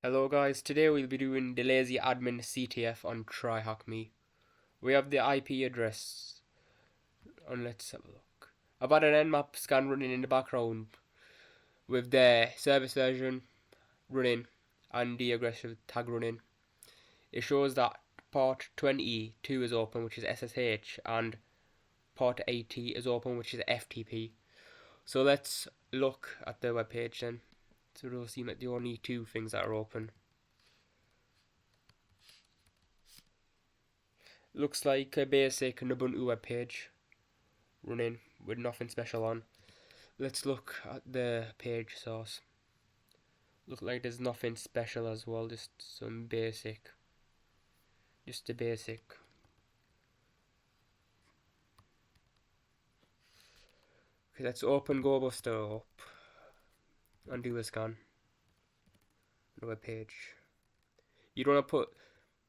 Hello guys, today we'll be doing the Lazy Admin CTF on TryHackMe. We have the IP address, and let's have a look. I've had an nmap scan running in the background with the service version running and the aggressive tag running. It shows that port 22 is open, which is SSH, and port 80 is open, which is FTP. So let's look at the web page then. So those seem like the only two things that are open. Looks like a basic Ubuntu web page running with nothing special on. Let's look at the page source. Look like there's nothing special as well, just some basic. Just the basic. Okay, let's open GoBuster up and do a scan on the web page. You don't want to put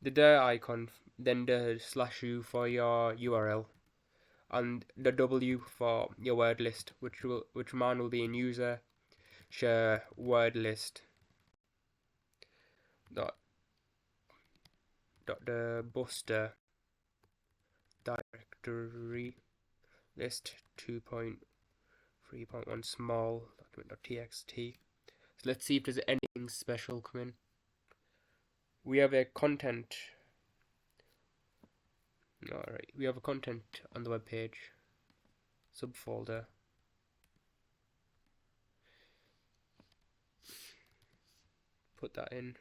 the dir icon, then the /u for your URL, and the W for your word list, which mine will be in user share word list dot the buster directory list 2.3.1 small document.txt. So let's see if there's anything special coming. We have a content. Alright, we have a content on the web page subfolder. Put that in.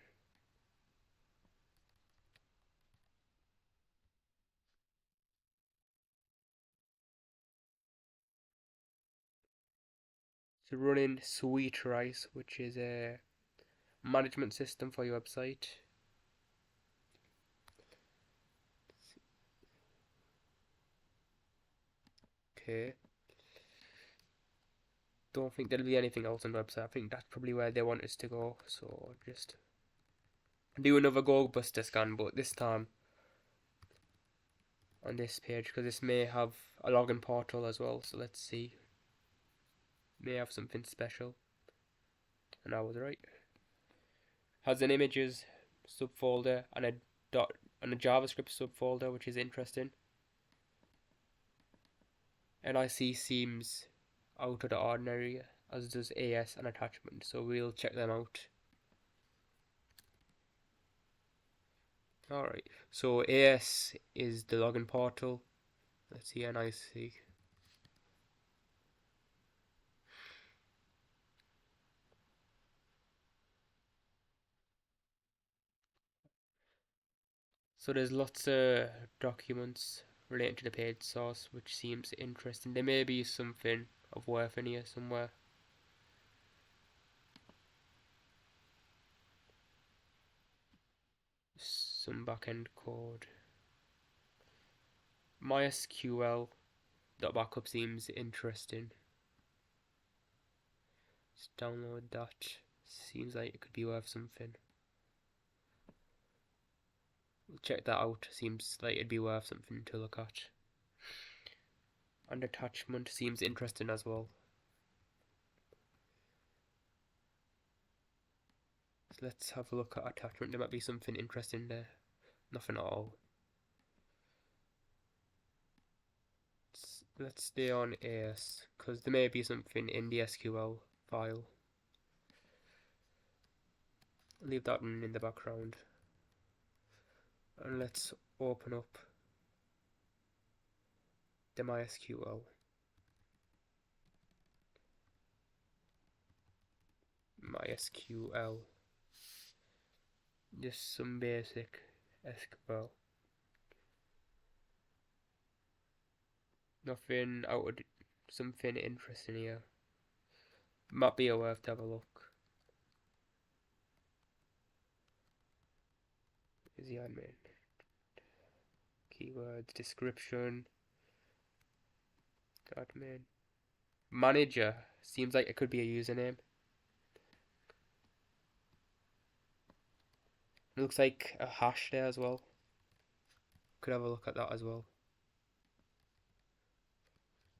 So running Sweet Rice, which is a management system for your website. Okay. Don't think there'll be anything else on the website. I think that's probably where they want us to go. So just do another GoBuster scan, but this time on this page, because this may have a login portal as well. So let's see. May have something special. And I was right. Has an images subfolder and a JavaScript subfolder, which is interesting. NIC seems out of the ordinary, as does AS and attachment. So we'll check them out. Alright, so AS is the login portal. Let's see NIC. So there's lots of documents relating to the page source, which seems interesting. There may be something of worth in here somewhere. Some backend code. MySQL backup seems interesting. Let's download that. Seems like it could be worth something. We'll check that out. Seems like it'd be worth something to look at. And attachment seems interesting as well. So let's have a look at attachment. There might be something interesting there. Nothing at all. Let's stay on AS, because there may be something in the SQL file. Leave that one in the background. And let's open up the MySQL. MySQL. Just some basic SQL. Nothing out of something interesting here. Might be worth to have a look. Is the admin? Keywords, description, admin. Manager. Seems like it could be a username. It looks like a hash there as well. Could have a look at that as well.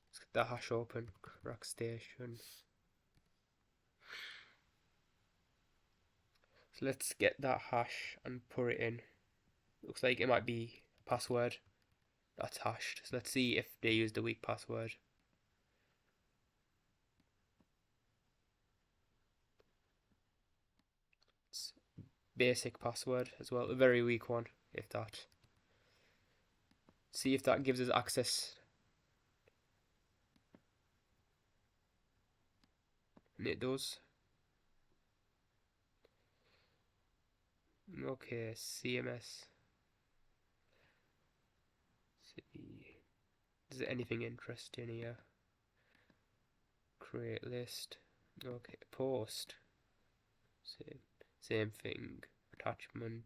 Let's get the hash open. Crack station. So let's get that hash and put it in. Looks like it might be a password that's hashed. So let's see if they use the weak password. It's basic password as well, a very weak one, if that. See if that gives us access. And it does. Okay, CMS. See. Is there anything interesting here? Create list. Okay, post. Same thing. Attachment.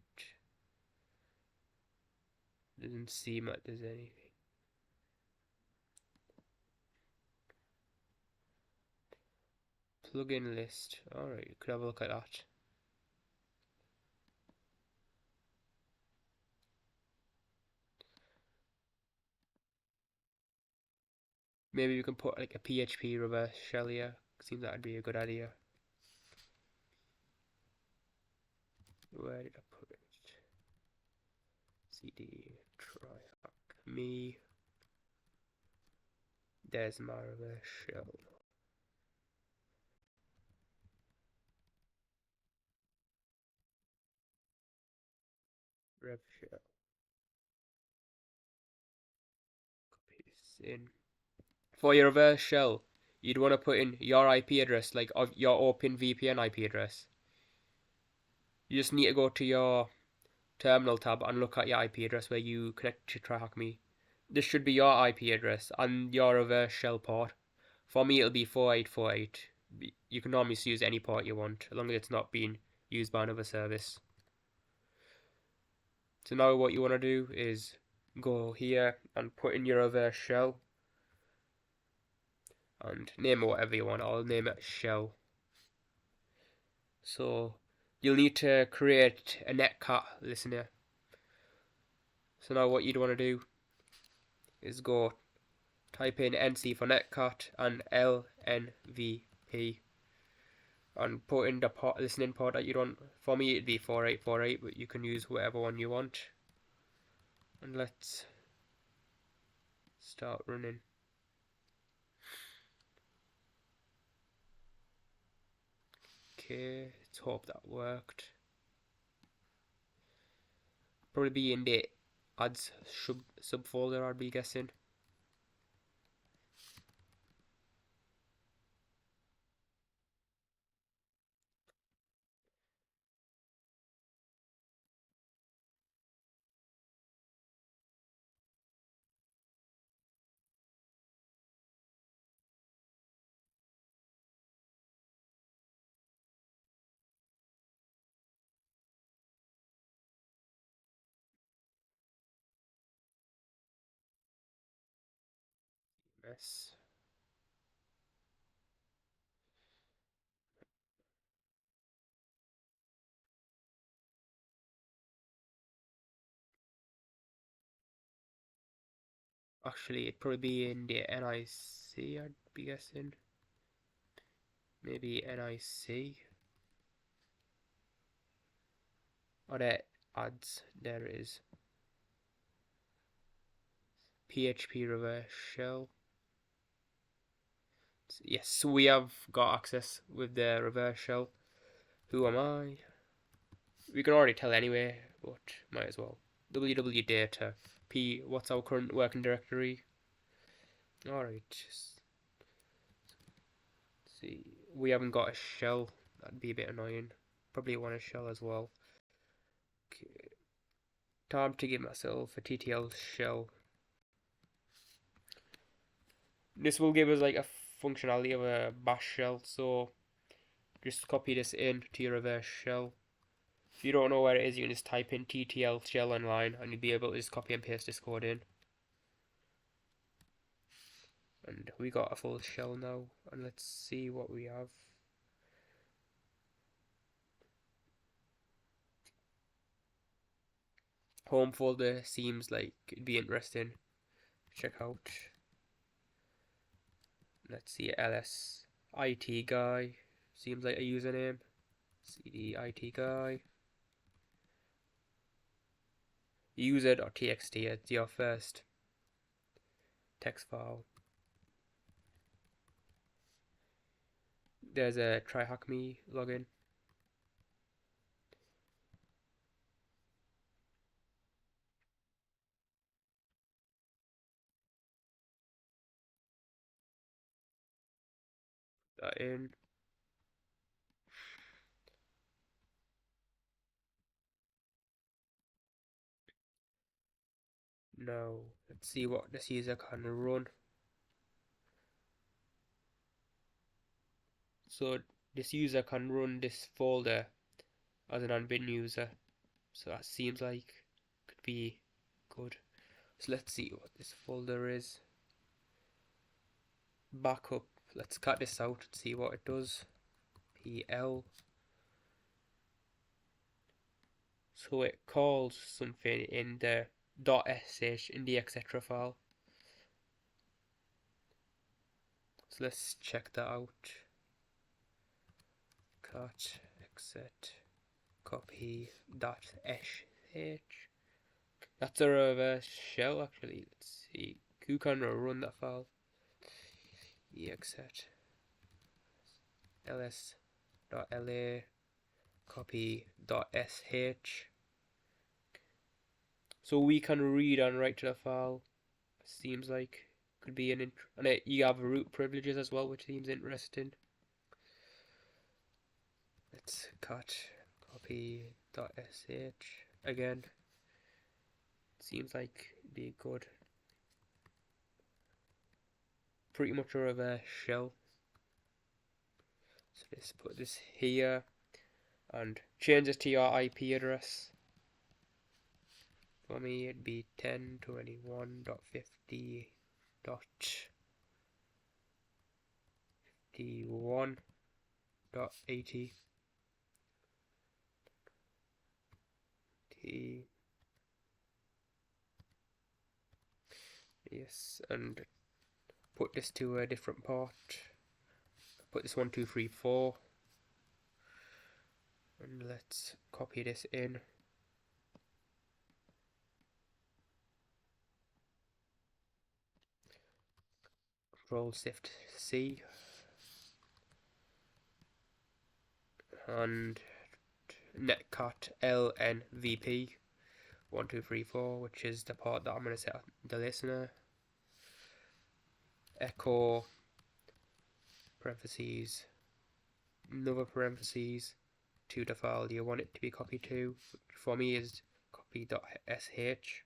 Doesn't seem like there's anything. Plugin list. Alright, could have a look at that. Maybe we can put like a PHP reverse shell here. Seems that'd be a good idea. Where did I put it? CD TryHackMe. There's my reverse shell. Rev shell. Copy this in. For your reverse shell, you'd want to put in your IP address, like of your OpenVPN IP address. You just need to go to your terminal tab and look at your IP address where you connect to TryHackMe. This should be your IP address and your reverse shell port. For me, it'll be 4848. You can normally use any port you want, as long as it's not being used by another service. So now what you want to do is go here and put in your reverse shell and name it whatever you want. I'll name it shell. So you'll need to create a netcat listener. So now what you'd want to do is go type in NC for netcat and LNVP and put in the listening port that you want. For me it'd be 4848, but you can use whatever one you want. And let's start running. Okay, let's hope that worked. Probably be in the ads subfolder, I'd be guessing. Yes. Actually, it'd probably be in the NIC, I'd be guessing. Maybe NIC. Or the ads, there it is. PHP reverse shell. Yes, we have got access with the reverse shell. Who am I? We can already tell anyway, but might as well. www data. P, what's our current working directory? Alright, see. We haven't got a shell. That'd be a bit annoying. Probably want a shell as well. Okay. Time to give myself a TTL shell. This will give us like a functionality of a bash shell, so just copy this in to your reverse shell. If you don't know where it is, you can just type in TTL shell online and you'll be able to just copy and paste this code in. And we got a full shell now, and let's see what we have. Home folder seems like it'd be interesting. Check out. Let's see, ls IT guy seems like a username. CD IT guy. user.txt as your first text file. There's a TryHackMe login. That in. Now let's see what this user can run. So this user can run this folder as an admin user. So that seems like could be good. So let's see what this folder is. Backup. Let's cut this out and see what it does. PL. So it calls something in the .sh in the etc file. So let's check that out. Cut exit copy .sh. That's a reverse shell actually. Let's see. Who can run that file? Exit ls.la copy .sh. So we can read and write to the file. Seems like could be and you have root privileges as well, which seems interesting. Let's cut copy .sh again. Seems like it'd be good. Pretty much a reverse shell. So let's put this here and change it to your IP address. For me it'd be 10.21.50.51.80. Yes, and put this to a different port. Put this 1234, and let's copy this in. Control Shift C, and netcat lnvp 1234, which is the part that I'm going to set the listener. Echo parentheses, another parentheses to the file you want it to be copied to, which for me is copy.sh.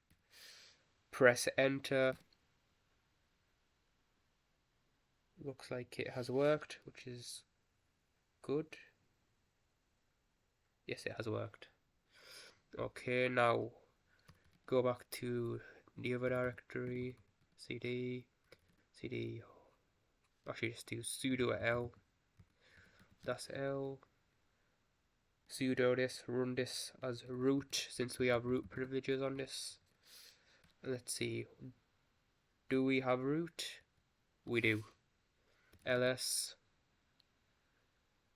Press enter. Looks like it has worked, which is good. Yes, it has worked. Okay, now go back to the other directory, cd, actually just do sudo l, that's l, sudo this, run this as root, since we have root privileges on this. Let's see, do we have root? We do. ls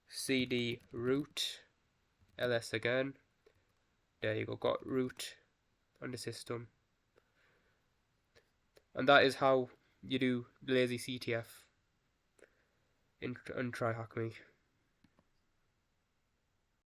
cd root, ls again, there you go, got root on the system. And that is how you do Lazy CTF in TryHackMe.